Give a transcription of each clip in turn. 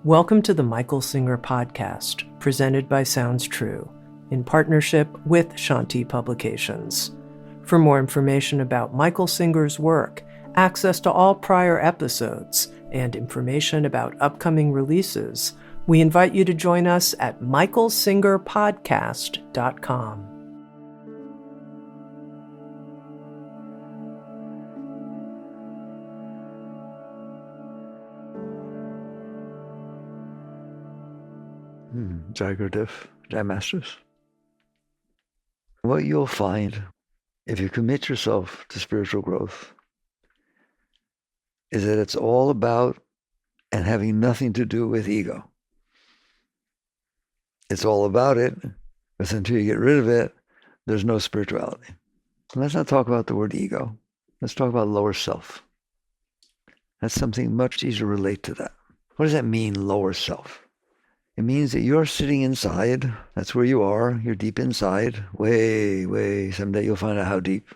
Welcome to the Michael Singer Podcast, presented by Sounds True, in partnership with Shanti Publications. For more information about Michael Singer's work, access to all prior episodes, and information about upcoming releases, we invite you to join us at michaelsingerpodcast.com. Jai Gurudev, Jai Masters. What you'll find if you commit yourself to spiritual growth is that it's all about and having nothing to do with ego. It's all about it, because until you get rid of it, there's no spirituality. Let's not talk about the word ego. Let's talk about lower self. That's something much easier to relate to that. What does that mean, lower self? It means that you're sitting inside. That's where you are. You're deep inside. Way. Someday you'll find out how deep.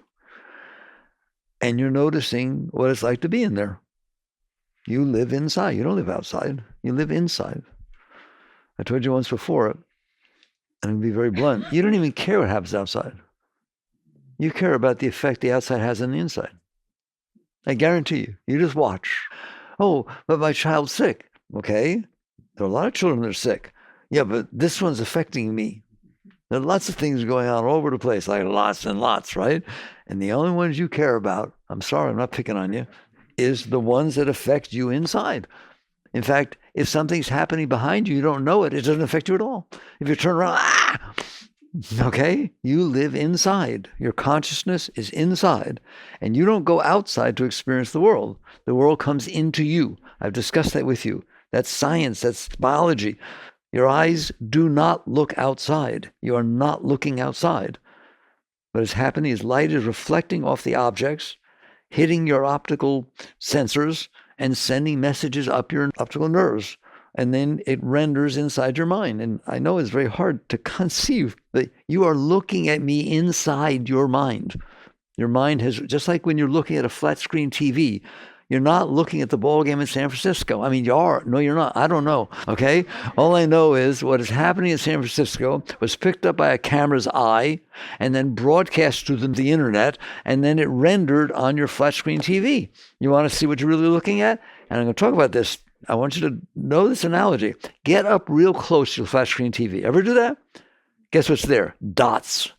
And you're noticing what it's like to be in there. You live inside. You don't live outside. You live inside. I told you once before, and I'm going to be very blunt, you don't even care what happens outside. You care about the effect the outside has on the inside. I guarantee you. You just watch. Oh, but my child's sick. Okay. There are a lot of children that are sick. Yeah, but this one's affecting me. There are lots of things going on all over the place, like lots and lots, right? And the only ones you care about, I'm sorry, I'm not picking on you, is the ones that affect you inside. In fact, if something's happening behind you, you don't know it, it doesn't affect you at all. If you turn around, okay? You live inside. Your consciousness is inside. And you don't go outside to experience the world. The world comes into you. I've discussed that with you. That's science, that's biology. Your eyes do not look outside. You are not looking outside. What is happening is light is reflecting off the objects, hitting your optical sensors, and sending messages up your optical nerves. And then it renders inside your mind. And I know it's very hard to conceive that you are looking at me inside your mind. Your mind has, just like when you're looking at a flat screen TV, you're not looking at the ball game in San Francisco. I mean, you are. No, you're not. I don't know. Okay? All I know is what is happening in San Francisco was picked up by a camera's eye and then broadcast to the internet, and then it rendered on your flat screen TV. You want to see what you're really looking at? And I'm going to talk about this. I want you to know this analogy. Get up real close to your flat screen TV. Ever do that? Guess what's there? Dots.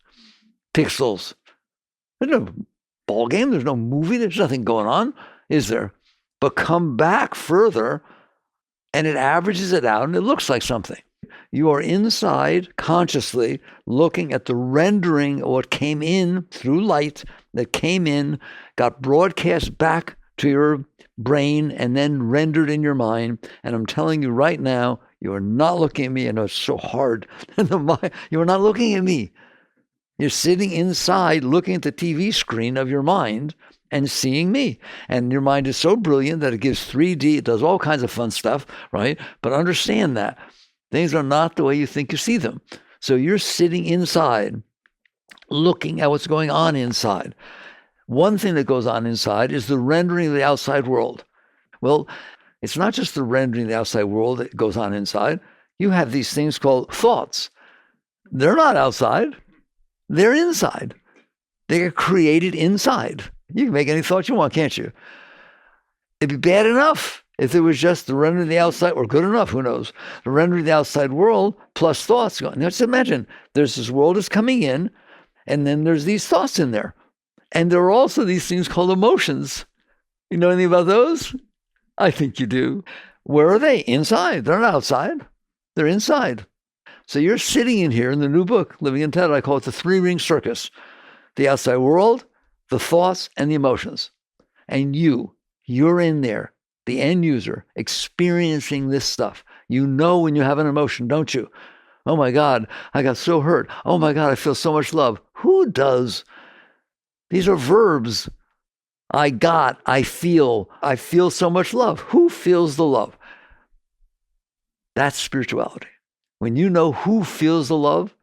Pixels. There's no ball game. There's no movie. There's nothing going on. Is there? But come back further and it averages it out and it looks like something. You are inside consciously looking at the rendering of what came in through light that came in, got broadcast back to your brain and then rendered in your mind. And I'm telling you right now, you are not looking at me. I know it's so hard. You are not looking at me. You're sitting inside looking at the TV screen of your mind and seeing me. And your mind is so brilliant that it gives 3D, it does all kinds of fun stuff, right? But understand that things are not the way you think you see them. So you're sitting inside, looking at what's going on inside. One thing that goes on inside is the rendering of the outside world. Well, it's not just the rendering of the outside world that goes on inside. You have these things called thoughts. They're not outside. They're inside. They are created inside. You can make any thought you want, can't you? It'd be bad enough if it was just the rendering of the outside, or good enough, who knows? The rendering of the outside world plus thoughts. Now just imagine, there's this world is coming in, and then there's these thoughts in there. And there are also these things called emotions. You know anything about those? I think you do. Where are they? Inside. They're not outside. They're inside. So you're sitting in here in the new book, Living Intended. I call it the three-ring circus. The outside world, the thoughts, and the emotions. And you're in there, the end user, experiencing this stuff. You know when you have an emotion, don't you? Oh my God, I got so hurt. Oh my God, I feel so much love. Who does? These are verbs. I feel so much love. Who feels the love? That's spirituality. When you know who feels the love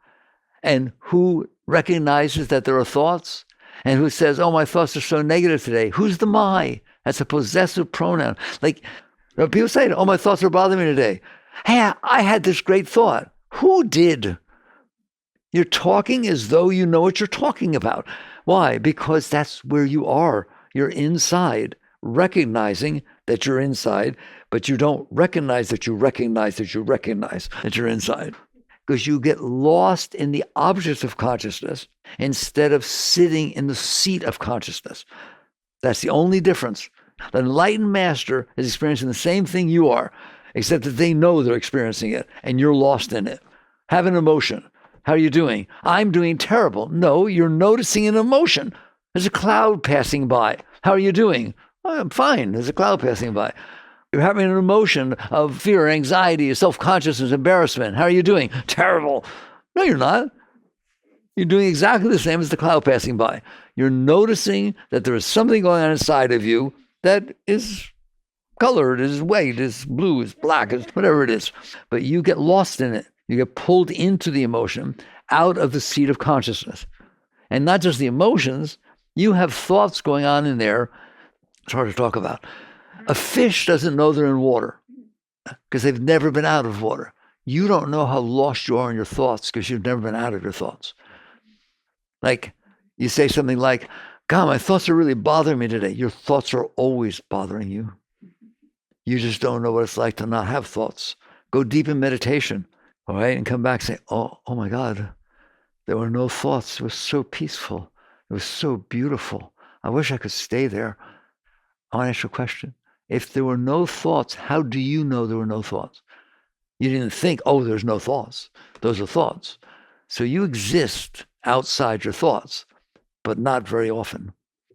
and who recognizes that there are thoughts and who says, oh, my thoughts are so negative today. Who's the my? That's a possessive pronoun. Like people say, oh, my thoughts are bothering me today. Hey, I had this great thought. Who did? You're talking as though you know what you're talking about. Why? Because that's where you are. You're inside, recognizing that you're inside, but you don't recognize that you recognize that you recognize that you're inside. Because you get lost in the objects of consciousness instead of sitting in the seat of consciousness. That's the only difference. The enlightened master is experiencing the same thing you are, except that they know they're experiencing it and you're lost in it. Have an emotion. How are you doing? I'm doing terrible. No, you're noticing an emotion. There's a cloud passing by. How are you doing? Oh, I'm fine. There's a cloud passing by. You're having an emotion of fear, anxiety, self-consciousness, embarrassment. How are you doing? Terrible. No, you're not. You're doing exactly the same as the cloud passing by. You're noticing that there is something going on inside of you that is colored, is white, is blue, is black, is whatever it is. But you get lost in it. You get pulled into the emotion out of the seat of consciousness. And not just the emotions, you have thoughts going on in there. It's hard to talk about. A fish doesn't know they're in water because they've never been out of water. You don't know how lost you are in your thoughts because you've never been out of your thoughts. Like you say something like, God, my thoughts are really bothering me today. Your thoughts are always bothering you. You just don't know what it's like to not have thoughts. Go deep in meditation, all right? And come back and say, oh my God, there were no thoughts. It was so peaceful. It was so beautiful. I wish I could stay there. I want to ask you a question. If there were no thoughts, how do you know there were no thoughts? You didn't think, oh, there's no thoughts. Those are thoughts. So you exist outside your thoughts, but not very often.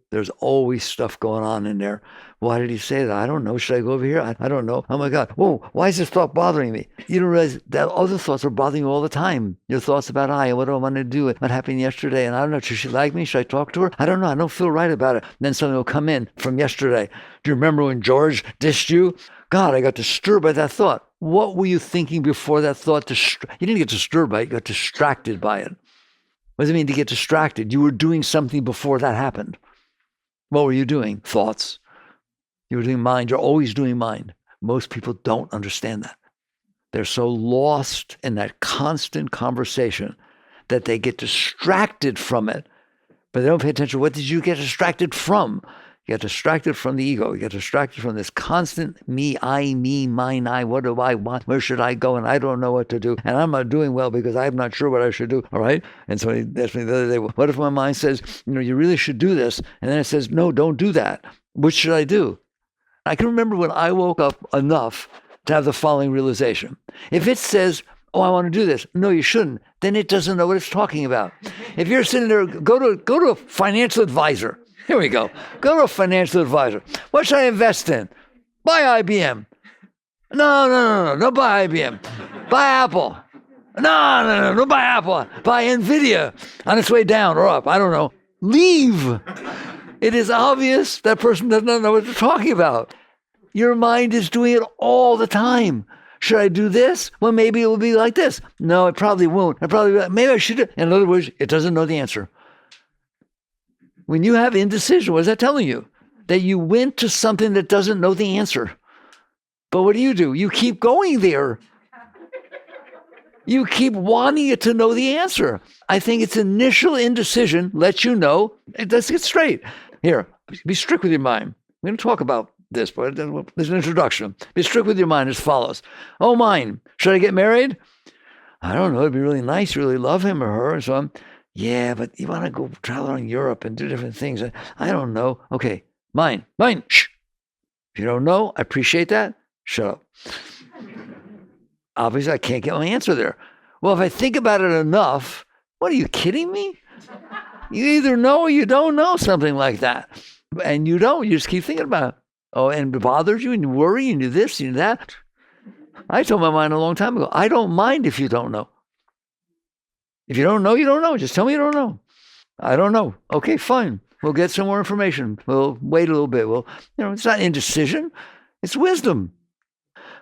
There's always stuff going on in there. Why did he say that? I don't know. Should I go over here? I don't know. Oh my God. Whoa, why is this thought bothering me? You don't realize that other thoughts are bothering you all the time. Your thoughts about, what do I want to do? What happened yesterday? And I don't know. Should she like me? Should I talk to her? I don't know. I don't feel right about it. And then something will come in from yesterday. Do you remember when George dissed you? God, I got disturbed by that thought. What were you thinking before that thought? You didn't get disturbed by it. You got distracted by it. What does it mean to get distracted? You were doing something before that happened. What were you doing? Thoughts. You were doing mind. You're always doing mind. Most people don't understand that. They're so lost in that constant conversation that they get distracted from it, but they don't pay attention. What did you get distracted from? You get distracted from the ego. You get distracted from this constant me, I, me, mine, I. What do I want? Where should I go? And I don't know what to do. And I'm not doing well because I'm not sure what I should do. All right? And so he asked me the other day, what if my mind says, you really should do this? And then it says, no, don't do that. What should I do? I can remember when I woke up enough to have the following realization. If it says, oh, I want to do this. No, you shouldn't. Then it doesn't know what it's talking about. If you're sitting there, go to a financial advisor. Here we go. Go to a financial advisor. What should I invest in? Buy IBM. No. Don't buy IBM. Buy Apple. No. Don't buy Apple. Buy NVIDIA on its way down or up. I don't know. Leave. It is obvious that person does not know what they're talking about. Your mind is doing it all the time. Should I do this? Well, maybe it will be like this. No, it probably won't. Maybe I should. In other words, it doesn't know the answer. When you have indecision, what is that telling you? That you went to something that doesn't know the answer. But what do? You keep going there. You keep wanting it to know the answer. I think its initial indecision lets you know. Let's get straight. Here, be strict with your mind. We're going to talk about this, but there's an introduction. Be strict with your mind as follows. Oh, mind, should I get married? I don't know. It'd be really nice. You really love him or her and so on. Yeah, but you want to go travel around Europe and do different things. I don't know. Okay, mind, shh. If you don't know, I appreciate that. Shut up. Obviously, I can't get my answer there. Well, if I think about it enough, what, are you kidding me? You either know or you don't know, something like that. And you don't. You just keep thinking about it. Oh, and it bothers you and you worry and you do this and you do that. I told my mind a long time ago, I don't mind if you don't know. If you don't know, you don't know. Just tell me you don't know. I don't know. Okay, fine. We'll get some more information. We'll wait a little bit. It's not indecision. It's wisdom.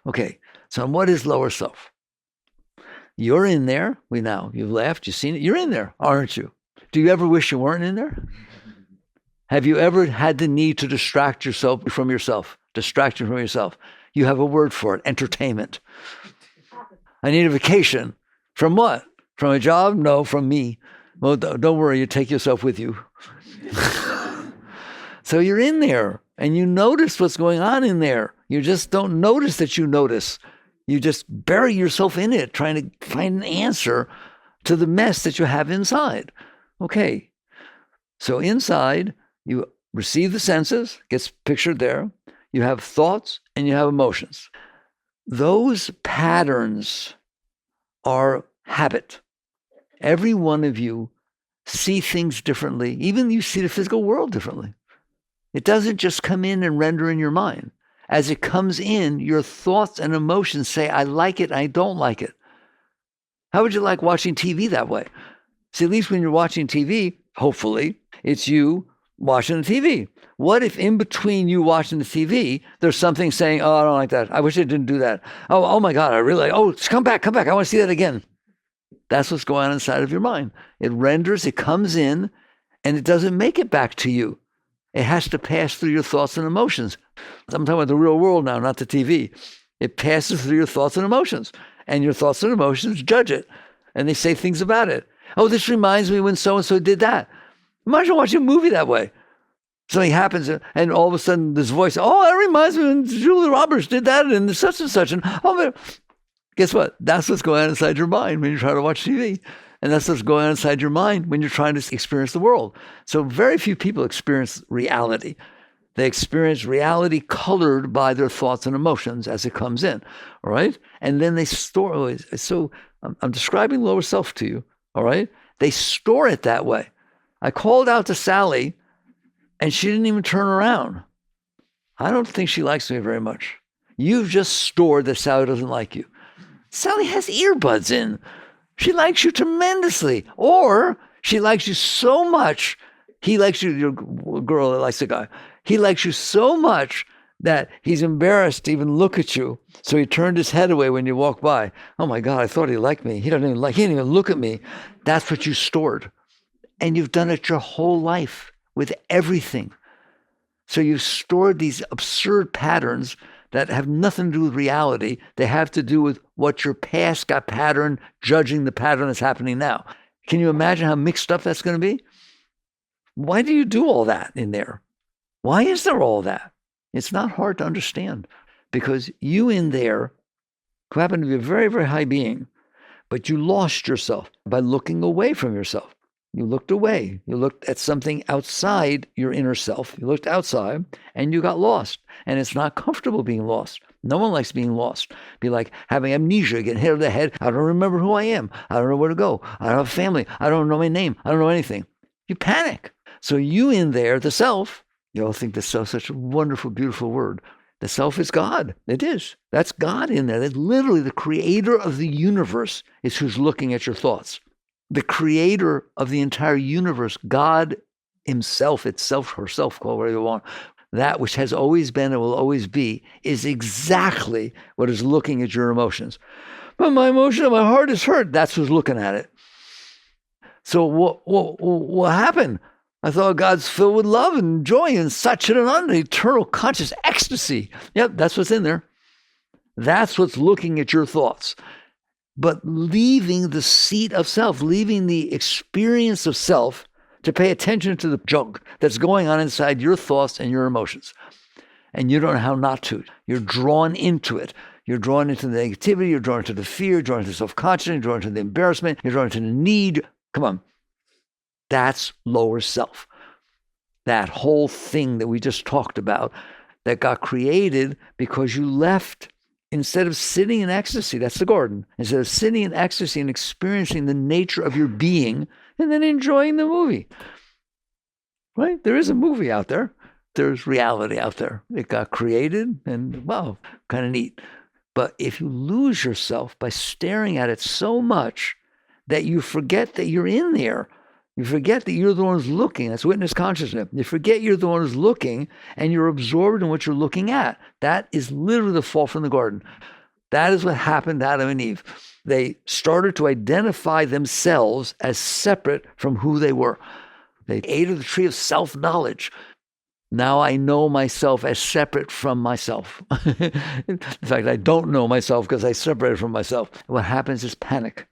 Okay, so what is lower self? You're in there. You've left. You've seen it. You're in there, aren't you? Do you ever wish you weren't in there? Have you ever had the need to distract yourself from yourself? Distraction from yourself. You have a word for it, entertainment. I need a vacation. From what? From a job? No, from me. Well, don't worry, you take yourself with you. So you're in there and you notice what's going on in there. You just don't notice that you notice. You just bury yourself in it, trying to find an answer to the mess that you have inside. Okay. So inside, you receive the senses, gets pictured there. You have thoughts and you have emotions. Those patterns are habit. Every one of you see things differently. Even you see the physical world differently. It doesn't just come in and render in your mind. As it comes in, your thoughts and emotions say, I like it, I don't like it. How would you like watching TV that way? See, at least when you're watching TV, hopefully, it's you watching the TV. What if in between you watching the TV, there's something saying, oh, I don't like that. I wish I didn't do that. Oh my God, I really, come back. I want to see that again. That's what's going on inside of your mind. It renders, it comes in, and it doesn't make it back to you. It has to pass through your thoughts and emotions. I'm talking about the real world now, not the TV. It passes through your thoughts and emotions, and your thoughts and emotions judge it, and they say things about it. Oh, this reminds me when so-and-so did that. Imagine watching a movie that way. Something happens, and all of a sudden this voice, oh, that reminds me when Julia Roberts did that and such and such. And guess what? That's what's going on inside your mind when you try to watch TV. And that's what's going on inside your mind when you're trying to experience the world. So very few people experience reality. They experience reality colored by their thoughts and emotions as it comes in, all right? And then they store it. So I'm describing lower self to you, all right? They store it that way. I called out to Sally, and she didn't even turn around. I don't think she likes me very much. You've just stored that Sally doesn't like you. Sally has earbuds in. She likes you tremendously. Or she likes you so much. He likes you, your girl that likes the guy. He likes you so much that he's embarrassed to even look at you. So he turned his head away when you walk by. Oh my God, I thought he liked me. He didn't even look at me. That's what you stored. And you've done it your whole life with everything. So you've stored these absurd patterns that have nothing to do with reality. They have to do with what your past got patterned, judging the pattern that's happening now. Can you imagine how mixed up that's going to be? Why do you do all that in there? Why is there all that? It's not hard to understand, because you in there, who happen to be a very, very high being, but you lost yourself by looking away from yourself. You looked away. You looked at something outside your inner self. You looked outside and you got lost. And it's not comfortable being lost. No one likes being lost. Be like having amnesia, getting hit over the head. I don't remember who I am. I don't know where to go. I don't have a family. I don't know my name. I don't know anything. You panic. So you in there, the self, you all think the self is such a wonderful, beautiful word. The self is God. It is. That's God in there. That's literally the creator of the universe is who's looking at your thoughts. The creator of the entire universe, God himself, itself, herself, call it whatever you want, that which has always been and will always be, is exactly what is looking at your emotions. But my emotion, my heart is hurt. That's who's looking at it. So what happened? I thought God's filled with love and joy and Satchidananda, eternal conscious ecstasy. Yep, that's what's in there. That's what's looking at your thoughts. But leaving the seat of self, leaving the experience of self to pay attention to the junk that's going on inside your thoughts and your emotions. And you don't know how not to. You're drawn into it. You're drawn into the negativity. You're drawn into the fear. You're drawn into self-consciousness. You're drawn into the embarrassment. You're drawn into the need. Come on. That's lower self. That whole thing that we just talked about that got created because you left. Instead of sitting in ecstasy, that's the garden. Instead of sitting in ecstasy and experiencing the nature of your being and then enjoying the movie. Right? There is a movie out there. There's reality out there. It got created and, wow, kind of neat. But if you lose yourself by staring at it so much that you forget that you're in there, you forget that you're the one who's looking. That's witness consciousness. You forget you're the one who's looking and you're absorbed in what you're looking at. That is literally the fall from the garden. That is what happened to Adam and Eve. They started to identify themselves as separate from who they were. They ate of the tree of self-knowledge. Now I know myself as separate from myself. In fact, I don't know myself because I separated from myself. What happens is panic.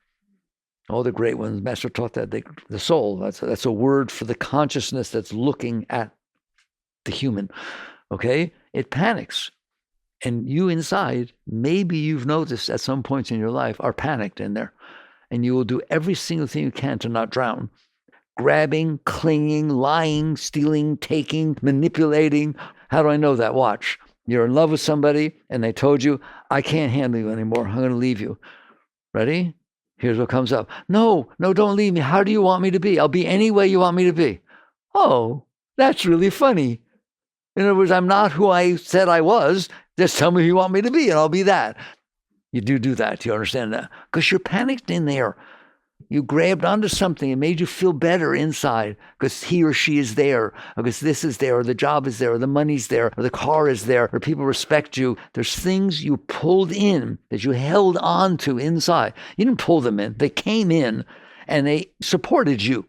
All the great ones, Master taught that the soul, that's a word for the consciousness that's looking at the human, okay? It panics. And you inside, maybe you've noticed at some points in your life, are panicked in there. And you will do every single thing you can to not drown. Grabbing, clinging, lying, stealing, taking, manipulating. How do I know that? Watch. You're in love with somebody and they told you, I can't handle you anymore. I'm going to leave you. Ready? Here's what comes up. No, don't leave me. How do you want me to be? I'll be any way you want me to be. Oh, that's really funny. In other words, I'm not who I said I was. Just tell me who you want me to be and I'll be that. You do that. Do you understand that? Because you're panicked in there. You grabbed onto something. It made you feel better inside because he or she is there, or because this is there, or the job is there, or the money's there, or the car is there, or people respect you. There's things you pulled in that you held on to inside. You didn't pull them in. They came in and they supported you.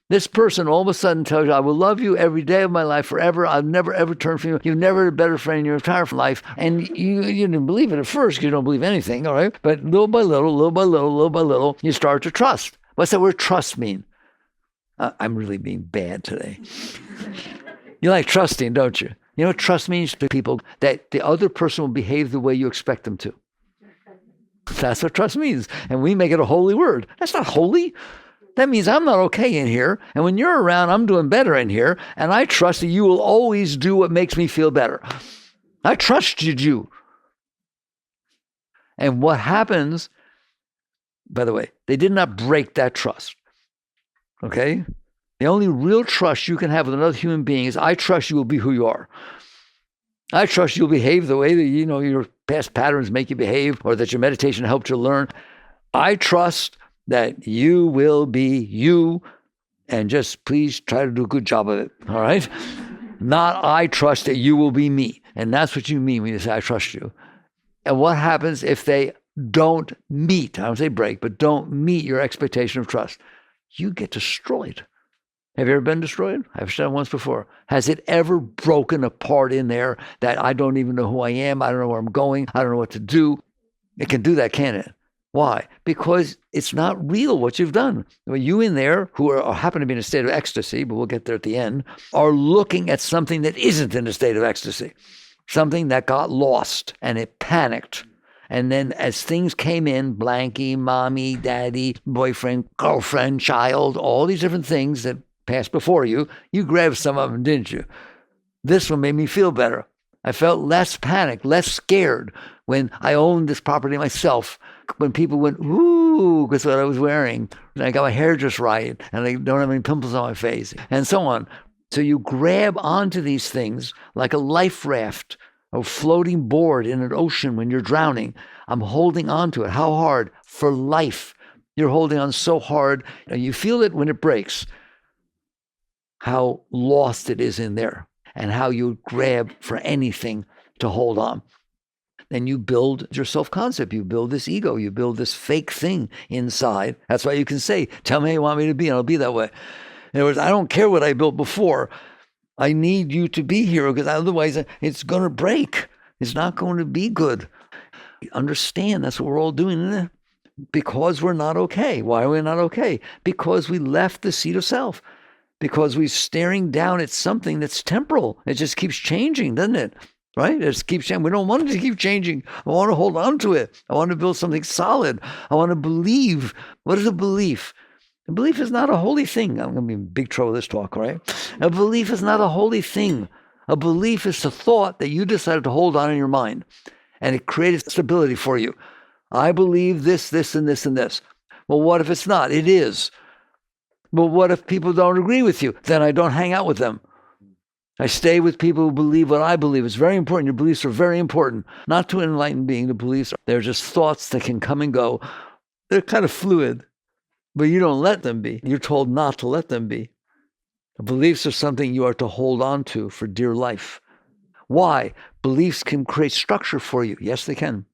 This person all of a sudden tells you, I will love you every day of my life forever. I'll never, ever turn from you. You've never had a better friend in your entire life. And you didn't believe it at first. You don't believe anything, all right? But little by little, you start to trust. What's that word trust mean? I'm really being bad today. You like trusting, don't you? You know what trust means to people? That the other person will behave the way you expect them to. That's what trust means. And we make it a holy word. That's not holy. That means I'm not okay in here. And when you're around, I'm doing better in here. And I trust that you will always do what makes me feel better. I trusted you. And what happens, by the way, they did not break that trust. Okay? The only real trust you can have with another human being is I trust you will be who you are. I trust you'll behave the way that your past patterns make you behave, or that your meditation helped you learn. I trust that you will be you, and just please try to do a good job of it, all right? Not I trust that you will be me. And that's what you mean when you say I trust you. And what happens if they don't meet, I don't say break, but don't meet your expectation of trust? You get destroyed. Have you ever been destroyed? I've said it once before. Has it ever broken apart in there that I don't even know who I am, I don't know where I'm going, I don't know what to do? It can do that, can it? Why? Because it's not real what you've done. You in there, who happen to be in a state of ecstasy, but we'll get there at the end, are looking at something that isn't in a state of ecstasy, something that got lost and it panicked. And then as things came in, blankie, mommy, daddy, boyfriend, girlfriend, child, all these different things that passed before you, you grabbed some of them, didn't you? This one made me feel better. I felt less panicked, less scared when I owned this property myself. When people went, ooh, because what I was wearing, and I got my hair just right, and I don't have any pimples on my face, and so on. So you grab onto these things like a life raft, a floating board in an ocean when you're drowning. I'm holding on to it. How hard? For life. You're holding on so hard. And you feel it when it breaks, how lost it is in there, and how you grab for anything to hold on. Then you build your self-concept. You build this ego. You build this fake thing inside. That's why you can say, tell me how you want me to be, and I'll be that way. In other words, I don't care what I built before. I need you to be here, because otherwise it's going to break. It's not going to be good. Understand that's what we're all doing, isn't it? Because we're not okay. Why are we not okay? Because we left the seat of self. Because we're staring down at something that's temporal. It just keeps changing, doesn't it? Right? It just keeps changing. We don't want it to keep changing. I want to hold on to it. I want to build something solid. I want to believe. What is a belief? A belief is not a holy thing. I'm going to be in big trouble with this talk, right? A belief is not a holy thing. A belief is a thought that you decided to hold on in your mind, and it created stability for you. I believe this, this, and this, and this. Well, what if it's not? It is. But what if people don't agree with you? Then I don't hang out with them. I stay with people who believe what I believe. It's very important. Your beliefs are very important. Not to an enlightened being. The beliefs, they're just thoughts that can come and go. They're kind of fluid, but you don't let them be. You're told not to let them be. The beliefs are something you are to hold on to for dear life. Why? Beliefs can create structure for you. Yes, they can.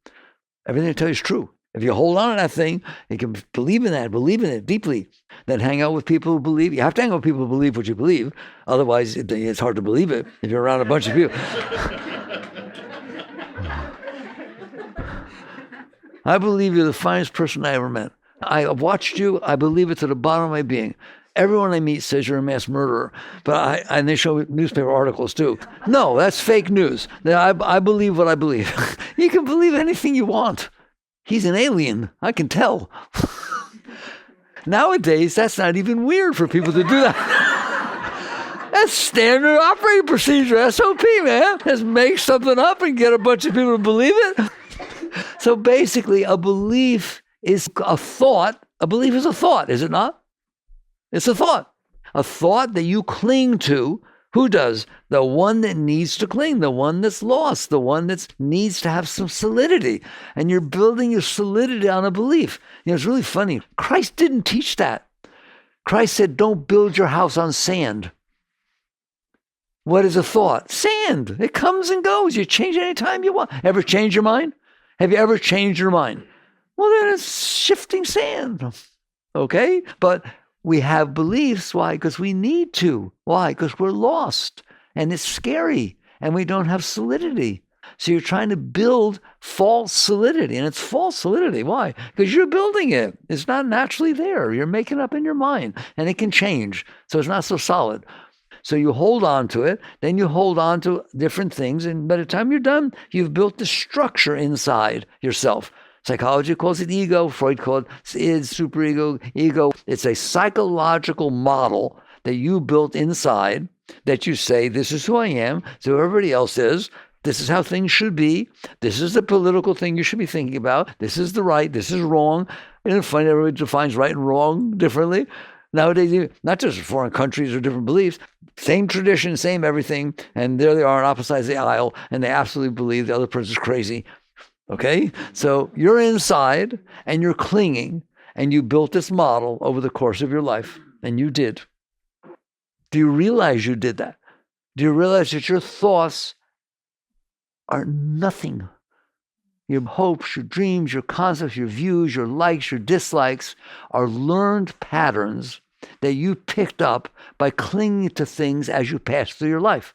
Everything I tell you is true. If you hold on to that thing, you can believe in it deeply, then hang out with people who believe. You have to hang out with people who believe what you believe. Otherwise, it's hard to believe it if you're around a bunch of people. I believe you're the finest person I ever met. I watched you. I believe it to the bottom of my being. Everyone I meet says you're a mass murderer, and they show newspaper articles too. No, that's fake news. I believe what I believe. You can believe anything you want. He's an alien. I can tell. Nowadays, that's not even weird for people to do that. That's standard operating procedure, SOP, man. Just make something up and get a bunch of people to believe it. So basically, a belief is a thought. A belief is a thought, is it not? It's a thought that you cling to. Who does? The one that needs to cling, the one that's lost, the one that needs to have some solidity. And you're building your solidity on a belief. It's really funny. Christ didn't teach that. Christ said, don't build your house on sand. What is a thought? Sand. It comes and goes. You change it anytime you want. Ever change your mind? Have you ever changed your mind? Well, then it's shifting sand. Okay? But we have beliefs. Why? Because we need to. Why? Because we're lost. And it's scary. And we don't have solidity. So you're trying to build false solidity. And it's false solidity. Why? Because you're building it. It's not naturally there. You're making it up in your mind. And it can change. So it's not so solid. So you hold on to it. Then you hold on to different things. And by the time you're done, you've built the structure inside yourself. Psychology calls it ego. Freud called it id, superego, ego. It's a psychological model that you built inside that you say, this is who I am, so everybody else is. This is how things should be. This is the political thing you should be thinking about. This is the right. This is wrong. And it's funny, everybody defines right and wrong differently. Nowadays, not just foreign countries or different beliefs, same tradition, same everything. And there they are on opposite sides of the aisle, and they absolutely believe the other person's crazy. Okay? So you're inside and you're clinging and you built this model over the course of your life, and you did. Do you realize you did that? Do you realize that your thoughts are nothing? Your hopes, your dreams, your concepts, your views, your likes, your dislikes are learned patterns that you picked up by clinging to things as you passed through your life.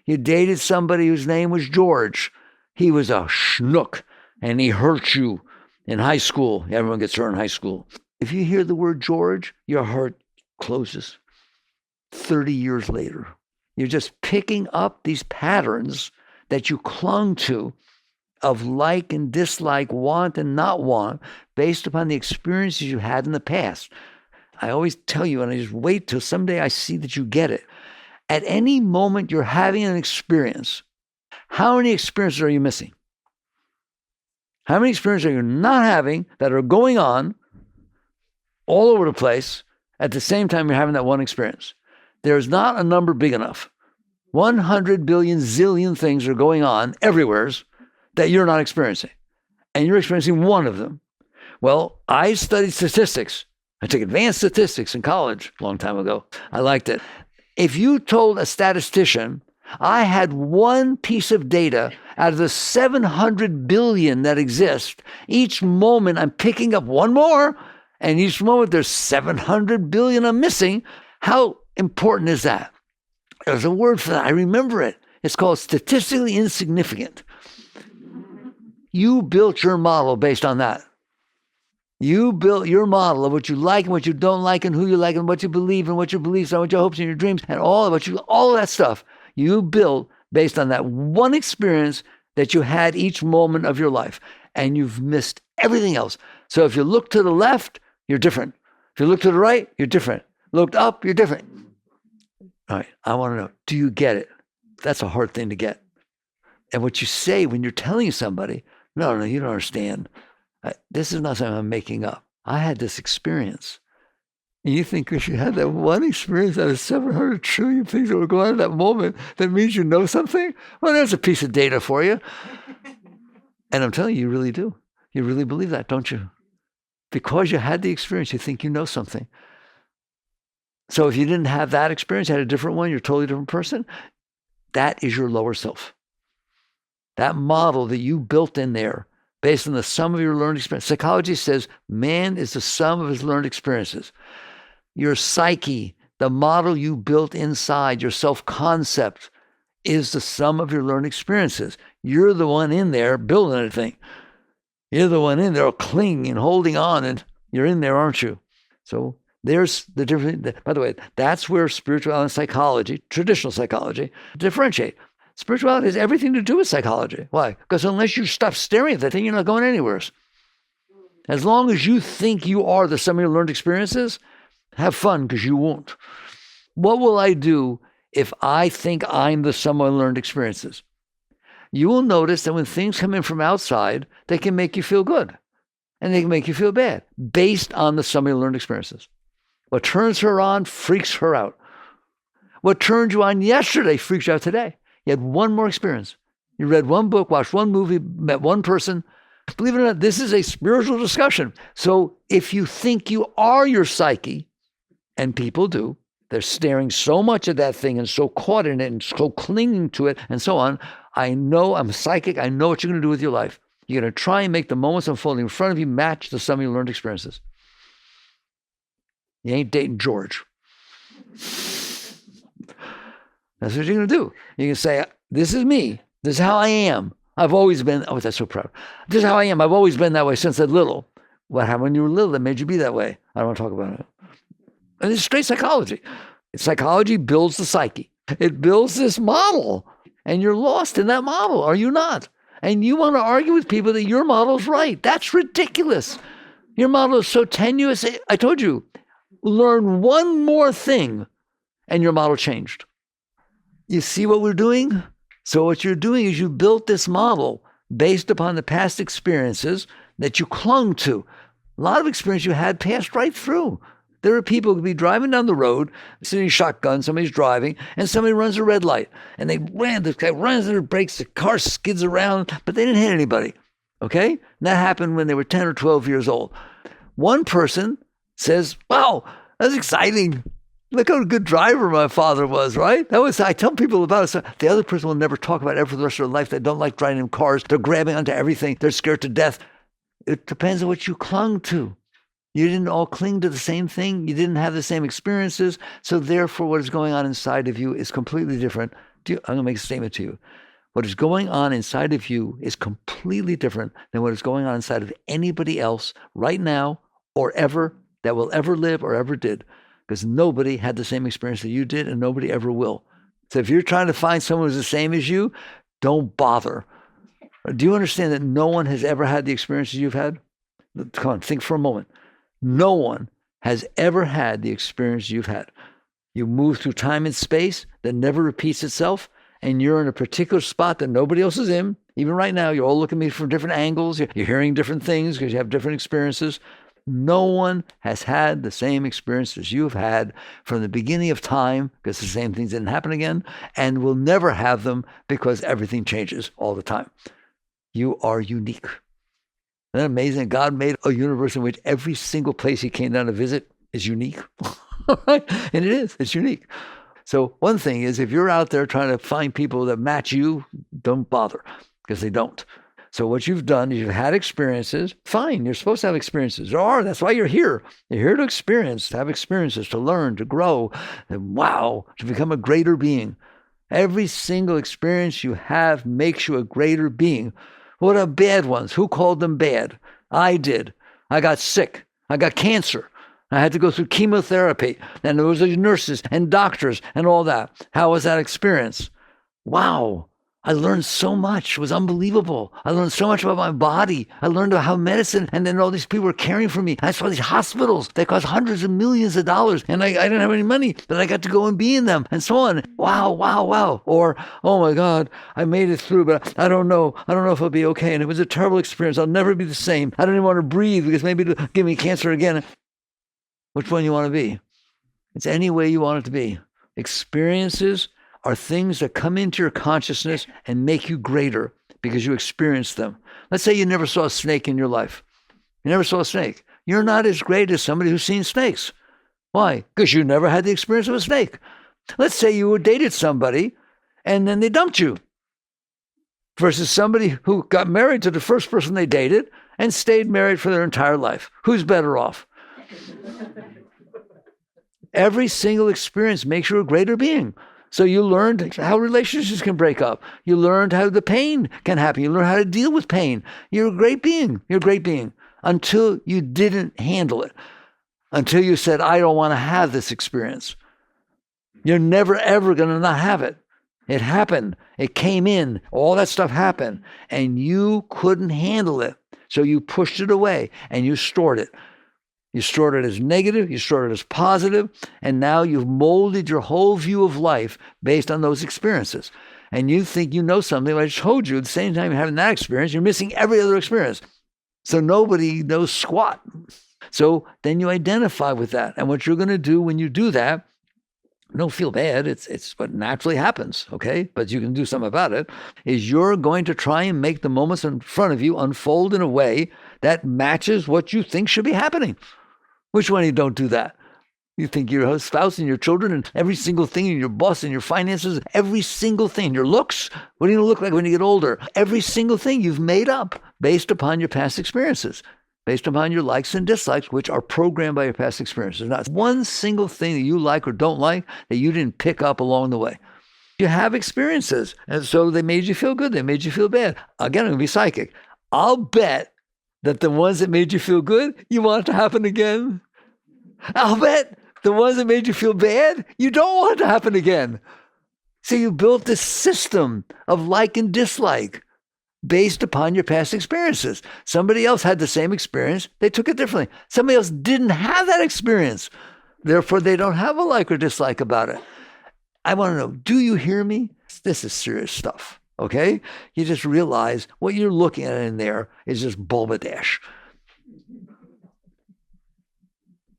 You dated somebody whose name was George. He was a schnook, and he hurt you in high school. Everyone gets hurt in high school. If you hear the word George, your heart closes. 30 years later, you're just picking up these patterns that you clung to of like and dislike, want and not want, based upon the experiences you had in the past. I always tell you, and I just wait till someday I see that you get it. At any moment you're having an experience, how many experiences are you missing? How many experiences are you not having that are going on all over the place at the same time you're having that one experience? There's not a number big enough. 100 billion zillion things are going on everywhere that you're not experiencing. And you're experiencing one of them. Well, I studied statistics. I took advanced statistics in college a long time ago. I liked it. If you told a statistician, I had one piece of data out of the 700 billion that exist, each moment I'm picking up one more, and each moment there's 700 billion I'm missing. How important is that? There's a word for that. I remember it. It's called statistically insignificant. You built your model based on that. You built your model of what you like and what you don't like and who you like and what you believe and what your beliefs are, what your hopes and your dreams and all of that stuff you built based on that one experience that you had each moment of your life. And you've missed everything else. So if you look to the left, you're different. If you look to the right, you're different. Looked up, you're different. All right, I want to know, do you get it? That's a hard thing to get. And what you say when you're telling somebody, no, you don't understand. This is not something I'm making up. I had this experience. And you think because you had that one experience out of 700 trillion things that were going on at that moment, that means you know something? Well, there's a piece of data for you. And I'm telling you, you really do. You really believe that, don't you? Because you had the experience, you think you know something. So if you didn't have that experience, you had a different one, you're a totally different person, that is your lower self. That model that you built in there based on the sum of your learned experience. Psychology says man is the sum of his learned experiences. Your psyche, the model you built inside, your self-concept, is the sum of your learned experiences. You're the one in there building anything. You're the one in there clinging and holding on, and you're in there, aren't you? So there's the difference. By the way, that's where spirituality and psychology, traditional psychology, differentiate. Spirituality has everything to do with psychology. Why? Because unless you stop staring at that thing, you're not going anywhere. As long as you think you are the sum of your learned experiences, have fun, because you won't. What will I do if I think I'm the sum of my learned experiences? You will notice that when things come in from outside, they can make you feel good and they can make you feel bad based on the sum of your learned experiences. What turns her on freaks her out. What turned you on yesterday freaks you out today. You had one more experience. You read one book, watched one movie, met one person. Believe it or not, this is a spiritual discussion. So if you think you are your psyche, and people do, they're staring so much at that thing and so caught in it and so clinging to it and so on. I know I'm psychic. I know what you're going to do with your life. You're going to try and make the moments unfolding in front of you match the sum of your learned experiences. You ain't dating George. That's what you're going to do. You can say, this is me. This is how I am. I've always been, oh, that's so proud. This is how I am. I've always been that way since I'm little. What happened when you were little that made you be that way? I don't want to talk about it. And it's straight psychology. Psychology builds the psyche. It builds this model. And you're lost in that model, are you not? And you want to argue with people that your model's right. That's ridiculous. Your model is so tenuous. I told you, learn one more thing and your model changed. You see what we're doing? So what you're doing is you built this model based upon the past experiences that you clung to. A lot of experience you had passed right through. There are people who could be driving down the road, sitting shotgun, somebody's driving, and somebody runs a red light. And this guy runs their brakes, the car skids around, but they didn't hit anybody. Okay? And that happened when they were 10 or 12 years old. One person says, wow, that's exciting. Look how good driver my father was, right? I tell people about it. So the other person will never talk about it for the rest of their life. They don't like driving in cars. They're grabbing onto everything. They're scared to death. It depends on what you clung to. You didn't all cling to the same thing. You didn't have the same experiences. So therefore, what is going on inside of you is completely different. I'm going to make a statement to you. What is going on inside of you is completely different than what is going on inside of anybody else right now or ever that will ever live or ever did. Because nobody had the same experience that you did and nobody ever will. So if you're trying to find someone who's the same as you, don't bother. Do you understand that no one has ever had the experiences you've had? Come on, think for a moment. No one has ever had the experience you've had. You move through time and space that never repeats itself, and you're in a particular spot that nobody else is in. Even right now, you're all looking at me from different angles. You're hearing different things because you have different experiences. No one has had the same experiences you've had from the beginning of time, because the same things didn't happen again, and will never have them because everything changes all the time. You are unique. Isn't that amazing? God made a universe in which every single place he came down to visit is unique. And it is. It's unique. So one thing is, if you're out there trying to find people that match you, don't bother, because they don't. So what you've done is you've had experiences. Fine, you're supposed to have experiences. That's why you're here. You're here to experience, to have experiences, to learn, to grow, and wow, to become a greater being. Every single experience you have makes you a greater being. What are bad ones? Who called them bad? I did. I got sick. I got cancer. I had to go through chemotherapy. And there was nurses and doctors and all that. How was that experience? Wow. I learned so much. It was unbelievable. I learned so much about my body. I learned about how medicine, and then all these people were caring for me. I saw these hospitals that cost hundreds of millions of dollars, and I didn't have any money, but I got to go and be in them, and so on. Wow, wow, wow. Or, oh my God, I made it through, but I don't know. I don't know if I'll be okay. And it was a terrible experience. I'll never be the same. I don't even want to breathe because maybe it'll give me cancer again. Which one you want to be? It's any way you want it to be. Experiences are things that come into your consciousness and make you greater because you experienced them. Let's say you never saw a snake in your life. You never saw a snake. You're not as great as somebody who's seen snakes. Why? Because you never had the experience of a snake. Let's say you dated somebody and then they dumped you. versus somebody who got married to the first person they dated and stayed married for their entire life. Who's better off? Every single experience makes you a greater being. So you learned how relationships can break up. You learned how the pain can happen. You learned how to deal with pain. You're a great being. You're a great being until you didn't handle it, until you said, I don't want to have this experience. You're never, ever going to not have it. It happened. It came in. All that stuff happened. And you couldn't handle it. So you pushed it away and you stored it. You stored it as negative. You stored it as positive. And now you've molded your whole view of life based on those experiences. And you think you know something. But I told you at the same time you're having that experience, you're missing every other experience. So nobody knows squat. So then you identify with that. And what you're going to do when you do that, don't feel bad. It's what naturally happens, okay? But you can do something about it, is you're going to try and make the moments in front of you unfold in a way that matches what you think should be happening. Which one of you don't do that? You think your spouse and your children and every single thing in your boss and your finances, every single thing, your looks, what are you going to look like when you get older? Every single thing you've made up based upon your past experiences, based upon your likes and dislikes, which are programmed by your past experiences. There's not one single thing that you like or don't like that you didn't pick up along the way. You have experiences, and so they made you feel good, they made you feel bad. Again, I'm going to be psychic. I'll bet that the ones that made you feel good, you want it to happen again. I'll bet the ones that made you feel bad, you don't want it to happen again. So you built this system of like and dislike based upon your past experiences. Somebody else had the same experience. They took it differently. Somebody else didn't have that experience. Therefore, they don't have a like or dislike about it. I want to know, do you hear me? This is serious stuff, okay? You just realize what you're looking at in there is just balderdash.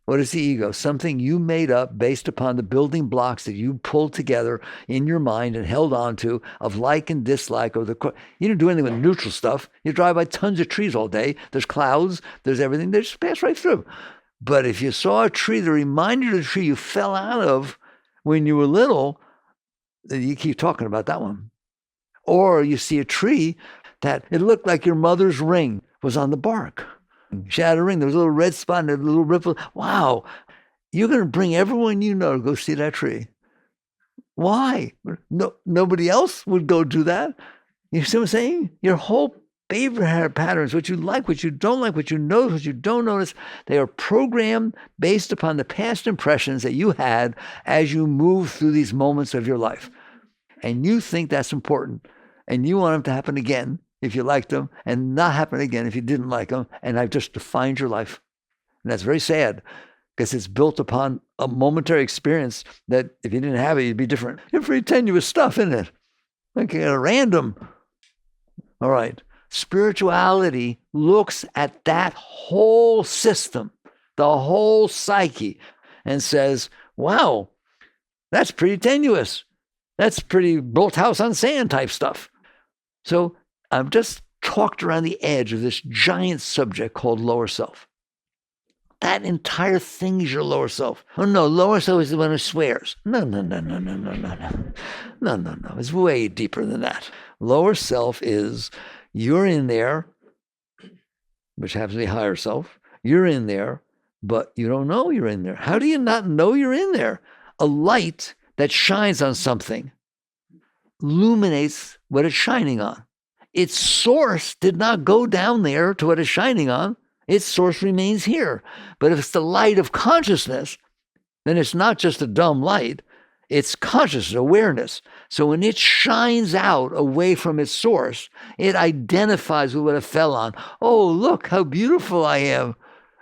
What is the ego? Something you made up based upon the building blocks that you pulled together in your mind and held on to of like and dislike. You don't do anything with neutral stuff. You drive by tons of trees all day. There's clouds. There's everything. They just pass right through. But if you saw a tree that reminded you of the tree you fell out of when you were little, then you keep talking about that one. Or you see a tree that it looked like your mother's ring was on the bark. She had a ring. There was a little red spot and a little ripple. Wow. You're going to bring everyone you know to go see that tree. Why? Nobody else would go do that. You see what I'm saying? Your whole behavior patterns, what you like, what you don't like, what you notice, what you don't notice, they are programmed based upon the past impressions that you had as you move through these moments of your life. And you think that's important. And you want them to happen again if you liked them, and not happen again if you didn't like them. And I've just defined your life. And that's very sad because it's built upon a momentary experience that if you didn't have it, you'd be different. It's very tenuous stuff, isn't it? Like a random. All right. Spirituality looks at that whole system, the whole psyche, and says, wow, that's pretty tenuous. That's pretty built house on sand type stuff. So I've just talked around the edge of this giant subject called lower self. That entire thing is your lower self. Oh no, lower self is the one who swears. No. It's way deeper than that. Lower self is you're in there, which happens to be higher self. You're in there, but you don't know you're in there. How do you not know you're in there? A light that shines on something illuminates what it's shining on. Its source did not go down there to what it's shining on. Its source remains here. But if it's the light of consciousness, then it's not just a dumb light. It's consciousness, awareness. So when it shines out away from its source, it identifies with what it fell on. Oh, look how beautiful I am.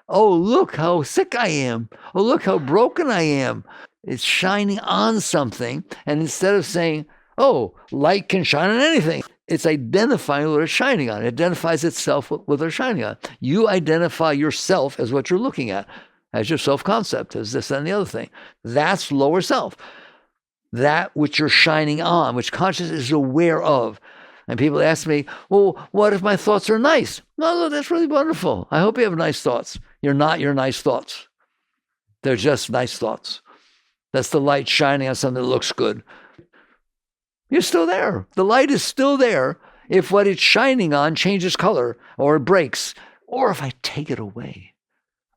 Oh, look how sick I am. Oh, look how broken I am. It's shining on something. And instead of saying, oh, light can shine on anything, it's identifying what it's shining on. It identifies itself with what it's shining on. You identify yourself as what you're looking at, as your self-concept, as this and the other thing. That's lower self. That which you're shining on, which consciousness is aware of. And people ask me, well, what if my thoughts are nice? No, that's really wonderful. I hope you have nice thoughts. You're not your nice thoughts. They're just nice thoughts. That's the light shining on something that looks good. You're still there. The light is still there. if what it's shining on changes color or it breaks, or if I take it away.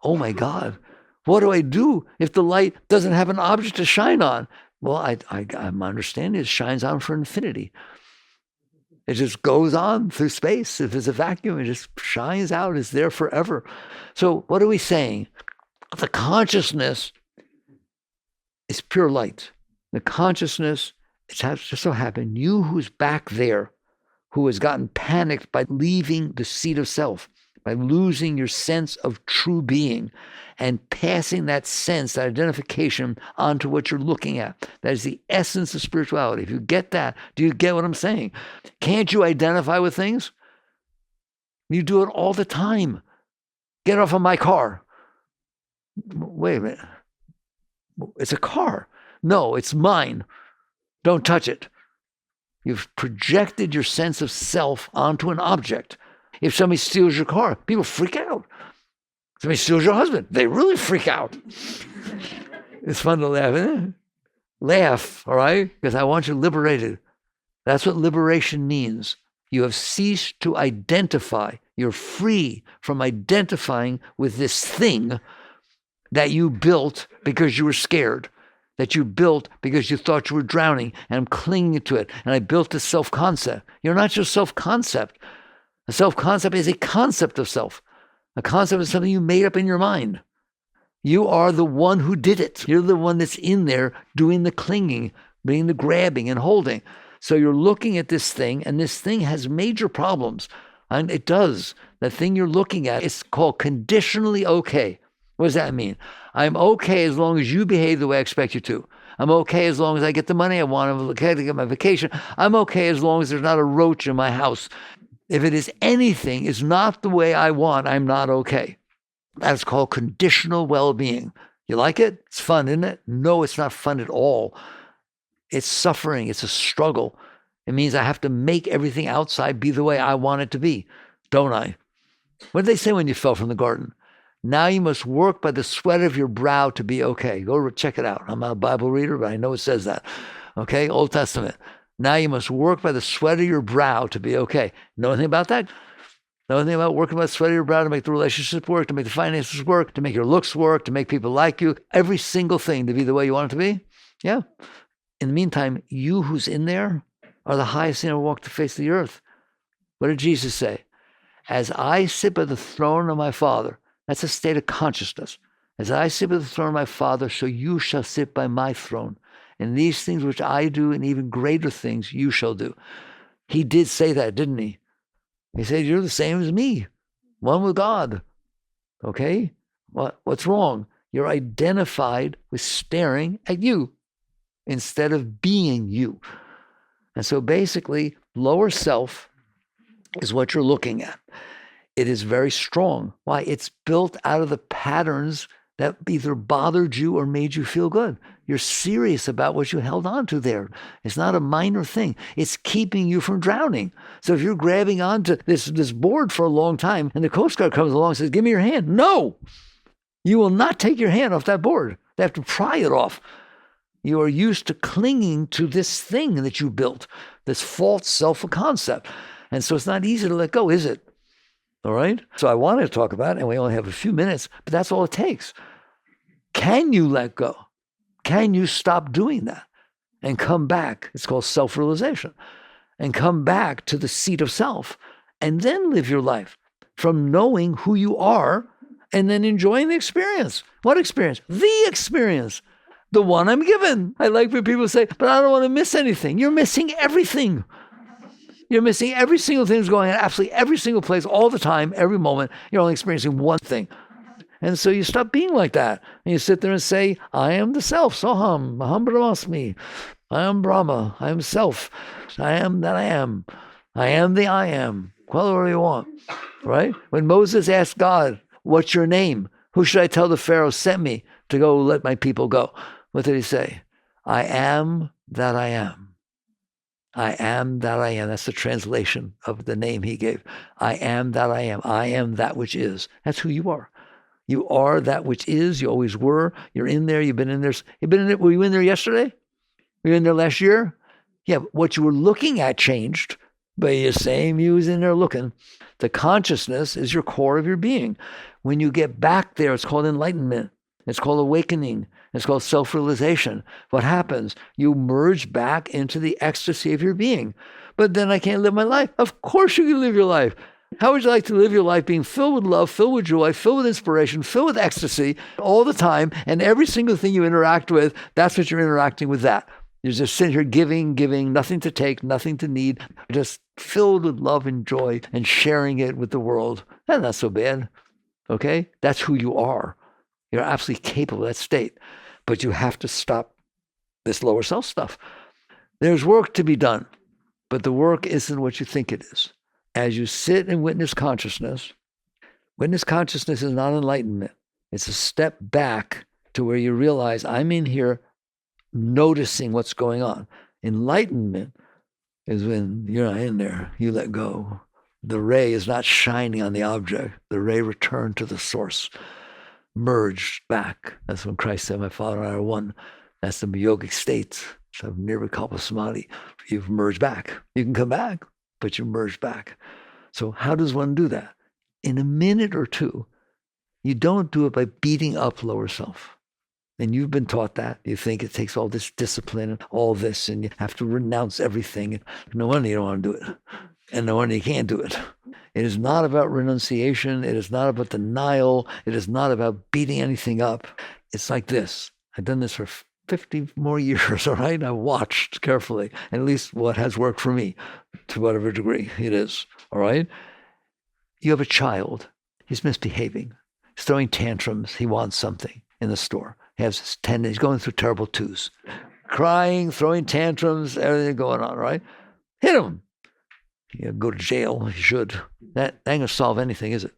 Oh my God, what do I do if the light doesn't have an object to shine on? Well, I'm understanding it shines on for infinity. It just goes on through space. If it's a vacuum, it just shines out. It's there forever. So what are we saying? The consciousness is pure light. The consciousness, it has just so happened, you who's back there, who has gotten panicked by leaving the seat of self, by losing your sense of true being and passing that sense, that identification onto what you're looking at. That is the essence of spirituality. If you get that, do you get what I'm saying? Can't you identify with things? You do it all the time. Get off of my car. Wait a minute. It's a car. No, it's mine. Don't touch it. You've projected your sense of self onto an object. If somebody steals your car, people freak out. Somebody steals your husband, they really freak out. It's fun to laugh, isn't it? Laugh, all right? Because I want you liberated. That's what liberation means. You have ceased to identify. You're free from identifying with this thing that you built because you were scared, that you built because you thought you were drowning, and I'm clinging to it. And I built this self-concept. You're not your self-concept. A self-concept is a concept of self. A concept is something you made up in your mind. You are the one who did it. You're the one that's in there doing the clinging, doing the grabbing and holding. So you're looking at this thing, and this thing has major problems. And it does. The thing you're looking at is called conditionally okay. What does that mean? I'm okay as long as you behave the way I expect you to. I'm okay as long as I get the money I want. I'm okay to get my vacation. I'm okay as long as there's not a roach in my house. If it is anything, is not the way I want, I'm not okay. That's called conditional well-being. You like it? It's fun, isn't it? No, it's not fun at all. It's suffering. It's a struggle. It means I have to make everything outside be the way I want it to be, don't I? What did they say when you fell from the garden? Now you must work by the sweat of your brow to be okay. Go check it out. I'm not a Bible reader, but I know it says that. Okay, Old Testament. Now you must work by the sweat of your brow to be okay. Know anything about that? Know anything about working by the sweat of your brow to make the relationship work, to make the finances work, to make your looks work, to make people like you? Every single thing to be the way you want it to be? Yeah. In the meantime, you who's in there are the highest thing ever walked the face of the earth. What did Jesus say? As I sit by the throne of my Father, that's a state of consciousness. As I sit by the throne of my Father, so you shall sit by my throne. And these things which I do and even greater things you shall do. He did say that, didn't he? He said, you're the same as me, one with God. Okay? What's wrong? You're identified with staring at you instead of being you. And so basically, lower self is what you're looking at. It is very strong. Why? It's built out of the patterns that either bothered you or made you feel good. You're serious about what you held on to there. It's not a minor thing. It's keeping you from drowning. So if you're grabbing onto this board for a long time and the Coast Guard comes along and says, give me your hand. No, you will not take your hand off that board. They have to pry it off. You are used to clinging to this thing that you built, this false self-concept. And so it's not easy to let go, is it? All right? So I wanted to talk about it, and we only have a few minutes, but that's all it takes. Can you let go? Can you stop doing that and come back? It's called self-realization. And come back to the seat of self and then live your life from knowing who you are and then enjoying the experience. What experience? The experience. The one I'm given. I like when people say, but I don't want to miss anything. You're missing everything. You're missing every single thing that's going on, absolutely every single place, all the time, every moment. You're only experiencing one thing. And so you stop being like that. And you sit there and say, I am the self. Soham, Aham Brahmasmi. I am Brahma. I am self. I am that I am. I am the I am. Call it whatever you want. Right? When Moses asked God, what's your name? Who should I tell the Pharaoh sent me to go let my people go? What did he say? I am that I am. I am that I am. That's the translation of the name he gave. I am that I am. I am that which is. That's who you are. You are that which is. You always were. You're in there. You've been in there. You've been in it. Were you in there yesterday? Were you in there last year? Yeah, but what you were looking at changed. But the same you is in there looking. The consciousness is your core of your being. When you get back there, it's called enlightenment. It's called awakening. It's called self-realization. What happens? You merge back into the ecstasy of your being. But then I can't live my life. Of course you can live your life. How would you like to live your life being filled with love, filled with joy, filled with inspiration, filled with ecstasy all the time, and every single thing you interact with, that's what you're interacting with that. You're just sitting here giving, nothing to take, nothing to need, just filled with love and joy and sharing it with the world. That's not so bad, okay? That's who you are. You're absolutely capable of that state. But you have to stop this lower self stuff. There's work to be done, but the work isn't what you think it is. As you sit and witness consciousness is not enlightenment. It's a step back to where you realize I'm in here noticing what's going on. Enlightenment is when you're not in there, you let go. The ray is not shining on the object. The ray returned to the source, merged back. That's when Christ said, my Father and I are one. That's the yogic state. So nirvikalpa samadhi. You've merged back. You can come back, but you merge back. So how does one do that? In a minute or two. You don't do it by beating up lower self. And you've been taught that. You think it takes all this discipline and all this, and you have to renounce everything. No wonder you don't want to do it. And no wonder you can't do it. It is not about renunciation. It is not about denial. It is not about beating anything up. It's like this. I've done this for 50 more years, all right? I've watched carefully, and at least what has worked for me, to whatever degree it is, all right? You have a child. He's misbehaving. He's throwing tantrums. He wants something in the store. He has his tendon. He's going through terrible twos. Crying, throwing tantrums, everything going on, right? Hit him. You go to jail. You should. That ain't going to solve anything, is it?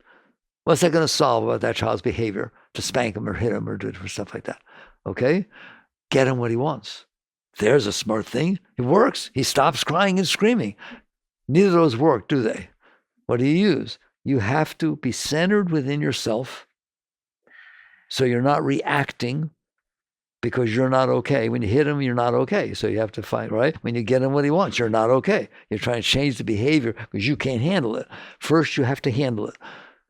What's that going to solve about that child's behavior? To spank him or hit him or do stuff like that. Okay? Get him what he wants. There's a smart thing. It works. He stops crying and screaming. Neither of those work, do they? What do you use? You have to be centered within yourself so you're not reacting because you're not okay. When you hit him, you're not okay. So you have to fight, right? When you get him what he wants, you're not okay. You're trying to change the behavior because you can't handle it. First, you have to handle it.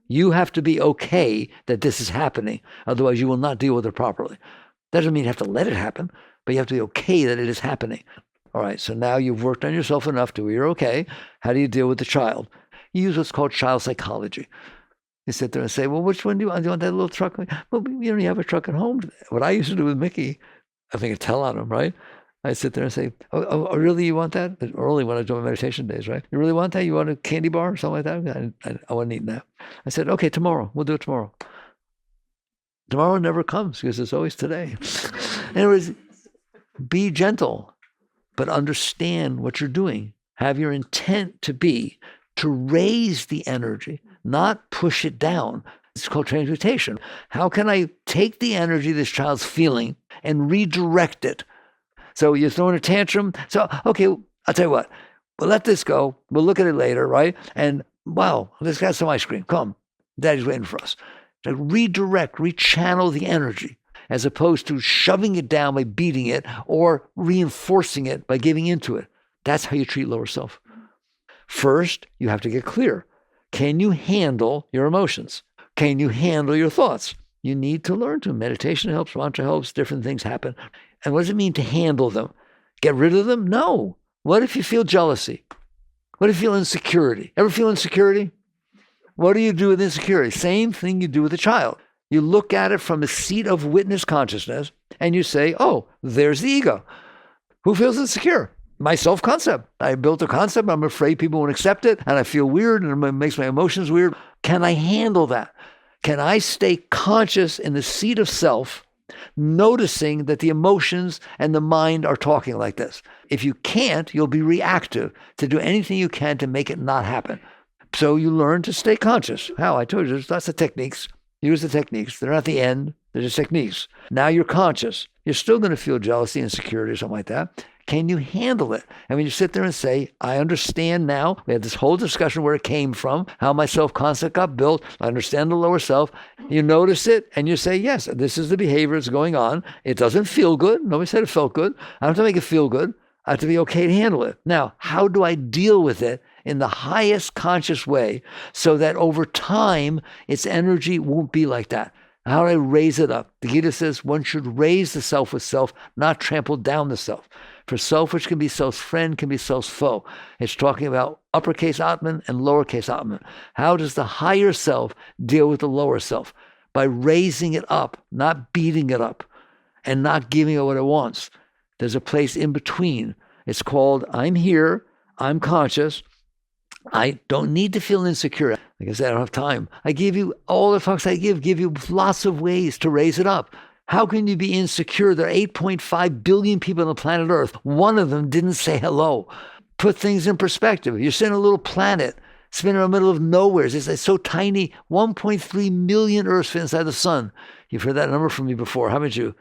You have to be okay that this is happening. Otherwise, you will not deal with it properly. That doesn't mean you have to let it happen, but you have to be okay that it is happening. All right, so now you've worked on yourself enough to where you're okay. How do you deal with the child? You use what's called child psychology. You sit there and say, well, which one do you want? Do you want that little truck? Well, we don't have a truck at home. What I used to do with Mickey, I think I tell on him, right? I sit there and say, oh, really, you want that? Early when I was doing meditation days, right? You really want that? You want a candy bar or something like that? I wasn't eating that. I said, okay, tomorrow. We'll do it tomorrow. Tomorrow never comes because it's always today. In other words, be gentle, but understand what you're doing. Have your intent to be to raise the energy, not push it down. It's called transmutation. How can I take the energy this child's feeling and redirect it? So you're throwing a tantrum. So, okay, I'll tell you what. We'll let this go. We'll look at it later, right? And wow, let's get some ice cream. Come, Daddy's waiting for us. To redirect, rechannel the energy, as opposed to shoving it down by beating it or reinforcing it by giving into it. That's how you treat lower self. First, you have to get clear. Can you handle your emotions? Can you handle your thoughts? You need to learn to. Meditation helps, mantra helps, different things happen. And what does it mean to handle them? Get rid of them? No. What if you feel jealousy? What if you feel insecurity? Ever feel insecurity? What do you do with insecurity? Same thing you do with a child. You look at it from a seat of witness consciousness and you say, oh, there's the ego. Who feels insecure? My self-concept. I built a concept. I'm afraid people won't accept it and I feel weird and it makes my emotions weird. Can I handle that? Can I stay conscious in the seat of self, noticing that the emotions and the mind are talking like this? If you can't, you'll be reactive to do anything you can to make it not happen. So you learn to stay conscious. How? I told you, there's lots of techniques. Use the techniques. They're not the end. They're just techniques. Now you're conscious. You're still going to feel jealousy, insecurity, or something like that. Can you handle it? And when you sit there and say, I understand now, we had this whole discussion where it came from, how my self-concept got built, I understand the lower self. You notice it and you say, yes, this is the behavior that's going on. It doesn't feel good. Nobody said it felt good. I don't have to make it feel good. I have to be okay to handle it. Now, how do I deal with it in the highest conscious way so that over time, its energy won't be like that. How do I raise it up? The Gita says one should raise the self with self, not trample down the self. For self, which can be self's friend, can be self's foe. It's talking about uppercase Atman and lowercase Atman. How does the higher self deal with the lower self? By raising it up, not beating it up, and not giving it what it wants. There's a place in between. It's called, I'm here, I'm conscious, I don't need to feel insecure. Like I said, I don't have time. I give you all the talks I give you lots of ways to raise it up. How can you be insecure? There are 8.5 billion people on the planet Earth. One of them didn't say hello. Put things in perspective. You're sitting on a little planet, spinning in the middle of nowhere. It's so tiny. 1.3 million Earths fit inside the sun. You've heard that number from me before, haven't you?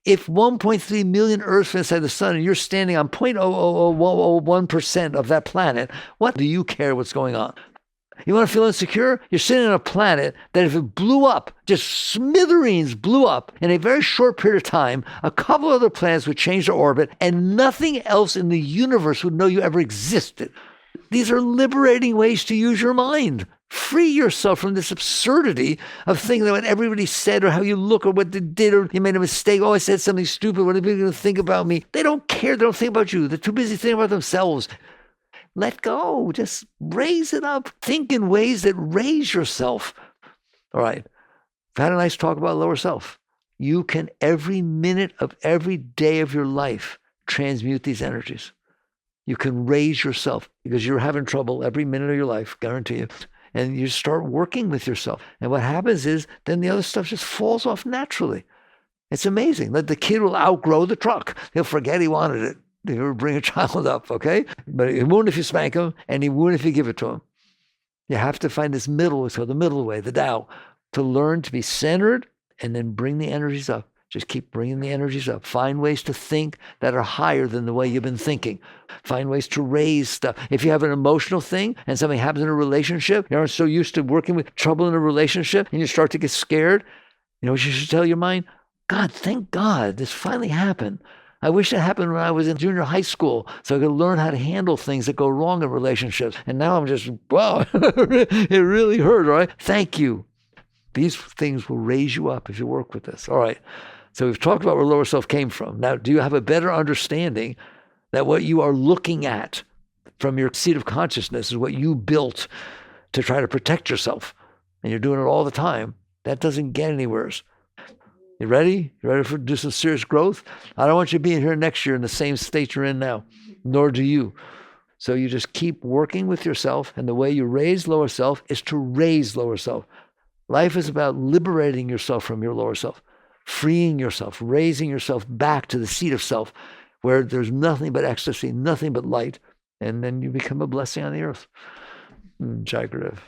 If 1.3 million Earths fit inside the sun and you're standing on 0.00001% of that planet, what do you care what's going on? You want to feel insecure? You're sitting on a planet that if it blew up, just smithereens blew up in a very short period of time, a couple other planets would change their orbit and nothing else in the universe would know you ever existed. These are liberating ways to use your mind. Free yourself from this absurdity of thinking that what everybody said or how you look or what they did or you made a mistake. Oh, I said something stupid. What are people going to think about me? They don't care. They don't think about you. They're too busy thinking about themselves. Let go. Just raise it up. Think in ways that raise yourself. All right. I've had a nice talk about lower self. You can every minute of every day of your life transmute these energies. You can raise yourself because you're having trouble every minute of your life, guarantee you. And you start working with yourself. And what happens is then the other stuff just falls off naturally. It's amazing that the kid will outgrow the truck. He'll forget he wanted it. He'll bring a child up, okay? But he won't if you spank him, and he won't if you give it to him. You have to find this middle, it's called the middle way, the Tao, to learn to be centered and then bring the energies up. Just keep bringing the energies up. Find ways to think that are higher than the way you've been thinking. Find ways to raise stuff. If you have an emotional thing and something happens in a relationship, you aren't so used to working with trouble in a relationship and you start to get scared, you know what you should tell your mind? God, thank God this finally happened. I wish it happened when I was in junior high school so I could learn how to handle things that go wrong in relationships. And now I'm just, wow, it really hurt, all right? Thank you. These things will raise you up if you work with this. All right. So we've talked about where lower self came from. Now, do you have a better understanding that what you are looking at from your seat of consciousness is what you built to try to protect yourself? And you're doing it all the time. That doesn't get anywhere. You ready? You ready to do some serious growth? I don't want you being here next year in the same state you're in now, nor do you. So you just keep working with yourself, and the way you raise lower self is to raise lower self. Life is about liberating yourself from your lower self, freeing yourself, raising yourself back to the seat of self, where there's nothing but ecstasy, nothing but light, and then you become a blessing on the earth. Jai Gurudev.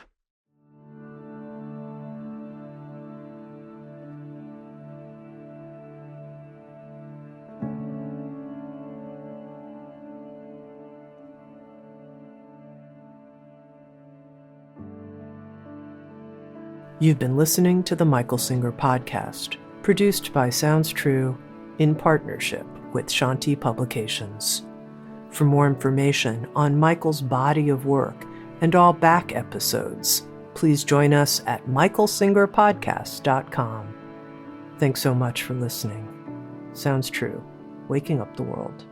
You've been listening to the Michael Singer Podcast, produced by Sounds True in partnership with Shanti Publications. For more information on Michael's body of work and all back episodes, please join us at michaelsingerpodcast.com. Thanks so much for listening. Sounds True, waking up the world.